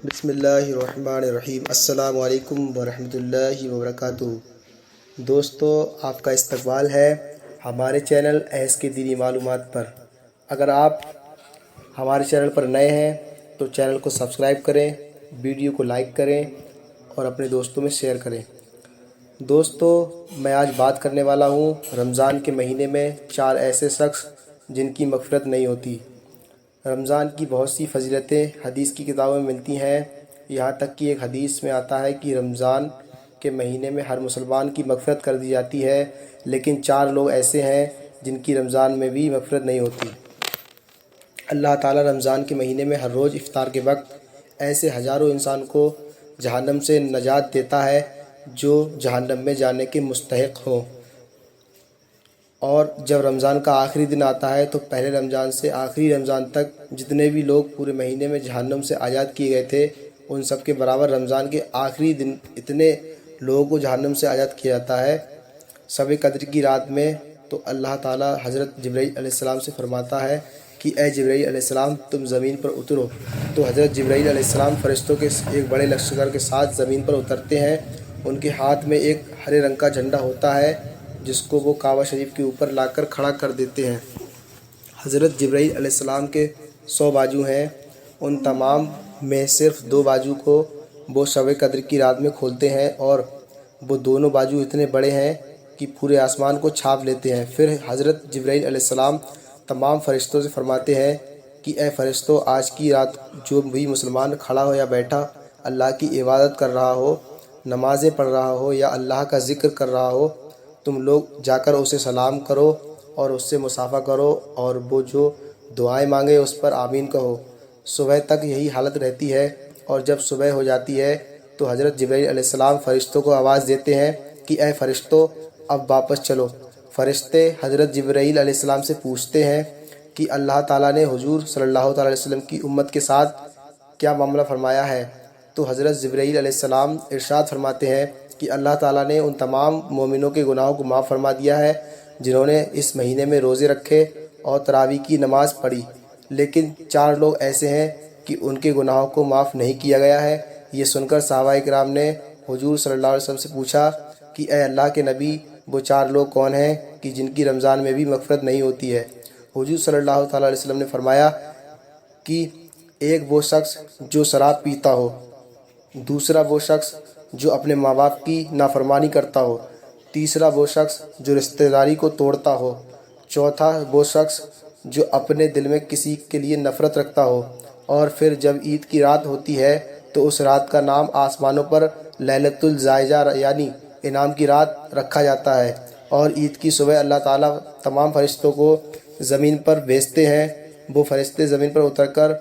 بسم اللہ الرحمن الرحیم۔ السلام علیکم ورحمۃ اللہ وبرکاتہ۔ دوستو، آپ کا استقبال ہے ہمارے چینل ایس کے دینی معلومات پر۔ اگر آپ ہمارے چینل پر نئے ہیں تو چینل کو سبسکرائب کریں، ویڈیو کو لائک کریں اور اپنے دوستوں میں شیئر کریں۔ دوستو، میں آج بات کرنے والا ہوں رمضان کے مہینے میں 4 ایسے شخص جن کی مغفرت نہیں ہوتی۔ رمضان کی بہت سی فضیلتیں حدیث کی کتابوں میں ملتی ہیں، یہاں تک کہ ایک حدیث میں آتا ہے کہ رمضان کے مہینے میں ہر مسلمان کی مغفرت کر دی جاتی ہے، لیکن 4 لوگ ایسے ہیں جن کی رمضان میں بھی مغفرت نہیں ہوتی۔ اللہ تعالیٰ رمضان کے مہینے میں ہر روز افطار کے وقت ایسے ہزاروں انسان کو جہنم سے نجات دیتا ہے جو جہنم میں جانے کے مستحق ہوں۔ اور جب رمضان کا آخری دن آتا ہے تو پہلے رمضان سے آخری رمضان تک جتنے بھی لوگ پورے مہینے میں جہنم سے آزاد کیے گئے تھے، ان سب کے برابر رمضان کے آخری دن اتنے لوگوں کو جہنم سے آزاد کیا جاتا ہے۔ شب قدر کی رات میں تو اللہ تعالیٰ حضرت جبرائیل علیہ السلام سے فرماتا ہے کہ اے جبرائیل علیہ السلام، تم زمین پر اترو۔ تو حضرت جبرائیل علیہ السلام فرشتوں کے ایک بڑے لشکر کے ساتھ زمین پر اترتے ہیں۔ ان کے ہاتھ میں ایک ہرے رنگ کا جھنڈا ہوتا ہے جس کو وہ کعبہ شریف کے اوپر لا کر کھڑا کر دیتے ہیں۔ حضرت جبرائیل علیہ السلام کے 100 بازو ہیں، ان تمام میں صرف 2 بازو کو وہ شب قدر کی رات میں کھولتے ہیں، اور وہ دونوں بازو اتنے بڑے ہیں کہ پورے آسمان کو چھاپ لیتے ہیں۔ پھر حضرت جبرائیل علیہ السلام تمام فرشتوں سے فرماتے ہیں کہ اے فرشتوں، آج کی رات جو بھی مسلمان کھڑا ہو یا بیٹھا اللہ کی عبادت کر رہا ہو، نمازیں پڑھ رہا ہو یا اللہ کا ذکر کر رہا ہو، تم لوگ جا کر اسے سلام کرو اور اس سے مصافحہ کرو، اور وہ جو دعائیں مانگے اس پر آمین کہو۔ صبح تک یہی حالت رہتی ہے، اور جب صبح ہو جاتی ہے تو حضرت جبرائیل علیہ السلام فرشتوں کو آواز دیتے ہیں کہ اے فرشتوں، اب واپس چلو۔ فرشتے حضرت جبرائیل علیہ السلام سے پوچھتے ہیں کہ اللہ تعالیٰ نے حضور صلی اللہ تعالیٰ علیہ وسلم کی امت کے ساتھ کیا معاملہ فرمایا ہے؟ تو حضرت جبرائیل علیہ السلام ارشاد فرماتے ہیں کہ اللہ تعالیٰ نے ان تمام مومنوں کے گناہوں کو معاف فرما دیا ہے جنہوں نے اس مہینے میں روزے رکھے اور تراویح کی نماز پڑھی، لیکن 4 لوگ ایسے ہیں کہ ان کے گناہوں کو معاف نہیں کیا گیا ہے۔ یہ سن کر صحابہ کرام نے حضور صلی اللہ علیہ وسلم سے پوچھا کہ اے اللہ کے نبی، وہ 4 لوگ کون ہیں کہ جن کی رمضان میں بھی مغفرت نہیں ہوتی ہے؟ حضور صلی اللہ تعالیٰ علیہ وسلم نے فرمایا کہ ایک وہ شخص جو شراب پیتا ہو، دوسرا وہ شخص جو اپنے ماں باپ کی نافرمانی کرتا ہو، تیسرا وہ شخص جو رشتہ داری کو توڑتا ہو، چوتھا وہ شخص جو اپنے دل میں کسی کے لیے نفرت رکھتا ہو، اور پھر جب عید کی رات ہوتی ہے تو اس رات کا نام آسمانوں پر لیلۃ الجائزہ یعنی انعام کی رات رکھا جاتا ہے، اور عید کی صبح اللہ تعالیٰ تمام فرشتوں کو زمین پر بھیجتے ہیں۔ وہ فرشتے زمین پر اتر کر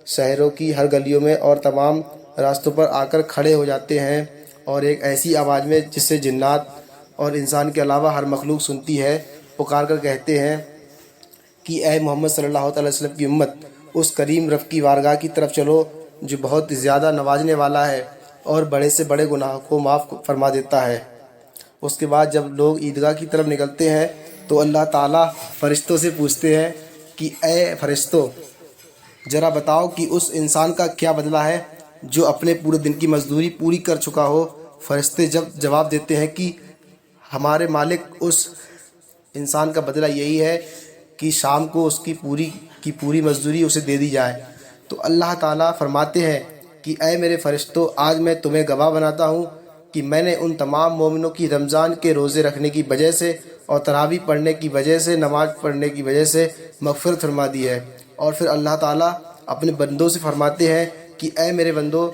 شہروں کی ہر گلیوں میں اور تمام راستوں پر آ کر کھڑے ہو جاتے ہیں، اور ایک ایسی آواز میں جس سے جنات اور انسان کے علاوہ ہر مخلوق سنتی ہے، پکار کر کہتے ہیں کہ اے محمد صلی اللہ علیہ وسلم کی امت، اس کریم رب کی بارگاہ کی طرف چلو جو بہت زیادہ نوازنے والا ہے اور بڑے سے بڑے گناہ کو معاف فرما دیتا ہے۔ اس کے بعد جب لوگ عیدگاہ کی طرف نکلتے ہیں تو اللہ تعالیٰ فرشتوں سے پوچھتے ہیں کہ اے فرشتوں، ذرا بتاؤ کہ اس انسان کا کیا بدلہ ہے جو اپنے پورے دن کی مزدوری پوری کر چکا ہو؟ فرشتے جب جواب دیتے ہیں کہ ہمارے مالک، اس انسان کا بدلہ یہی ہے کہ شام کو اس کی پوری مزدوری اسے دے دی جائے۔ تو اللہ تعالیٰ فرماتے ہیں کہ اے میرے فرشتوں، آج میں تمہیں گواہ بناتا ہوں کہ میں نے ان تمام مومنوں کی رمضان کے روزے رکھنے کی وجہ سے اور تراویح پڑھنے کی وجہ سے، نماز پڑھنے کی وجہ سے مغفرت فرما دی ہے۔ اور پھر اللہ تعالیٰ اپنے بندوں سے فرماتے ہیں کہ اے میرے بندو،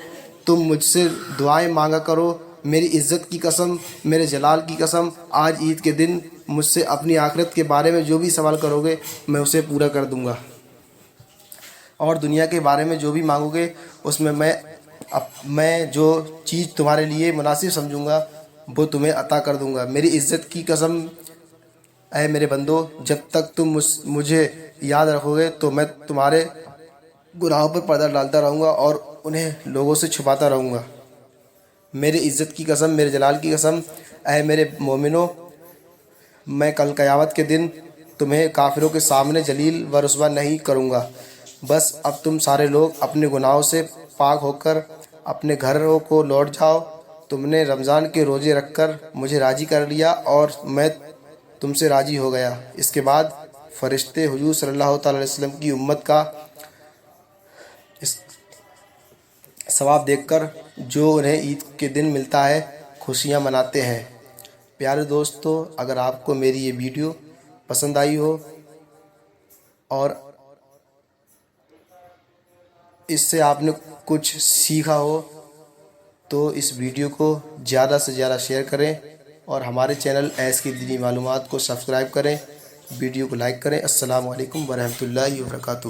تم مجھ سے دعائیں مانگا کرو، میری عزت کی قسم، میرے جلال کی قسم، آج عید کے دن مجھ سے اپنی آخرت کے بارے میں جو بھی سوال کرو گے میں اسے پورا کر دوں گا، اور دنیا کے بارے میں جو بھی مانگو گے اس میں میں جو چیز تمہارے لیے مناسب سمجھوں گا وہ تمہیں عطا کر دوں گا۔ میری عزت کی قسم اے میرے بندو، جب تک تم مجھے یاد رکھو گے تو میں تمہارے گناہوں پر پردہ ڈالتا رہوں گا اور انہیں لوگوں سے چھپاتا رہوں گا۔ میری عزت کی قسم، میرے جلال کی قسم، اے میرے مومنوں، میں کل قیامت کے دن تمہیں کافروں کے سامنے ذلیل و رسوا نہیں کروں گا۔ بس اب تم سارے لوگ اپنے گناہوں سے پاک ہو کر اپنے گھروں کو لوٹ جاؤ، تم نے رمضان کے روزے رکھ کر مجھے راضی کر لیا اور میں تم سے راضی ہو گیا۔ اس کے بعد فرشتے حضور صلی اللہ تعالیٰ علیہ وسلم کی امت کا اس ثواب دیکھ کر جو انہیں عید کے دن ملتا ہے خوشیاں مناتے ہیں۔ پیارے دوستو، اگر آپ کو میری یہ ویڈیو پسند آئی ہو اور اس سے آپ نے کچھ سیکھا ہو تو اس ویڈیو کو زیادہ سے زیادہ شیئر کریں اور ہمارے چینل ایس کی دینی معلومات کو سبسکرائب کریں، ویڈیو کو لائک کریں۔ السلام علیکم ورحمۃ اللہ وبرکاتہ۔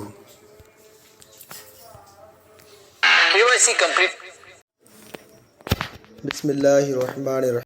KYC complete. بسم اللہ الرحمن الرحیم۔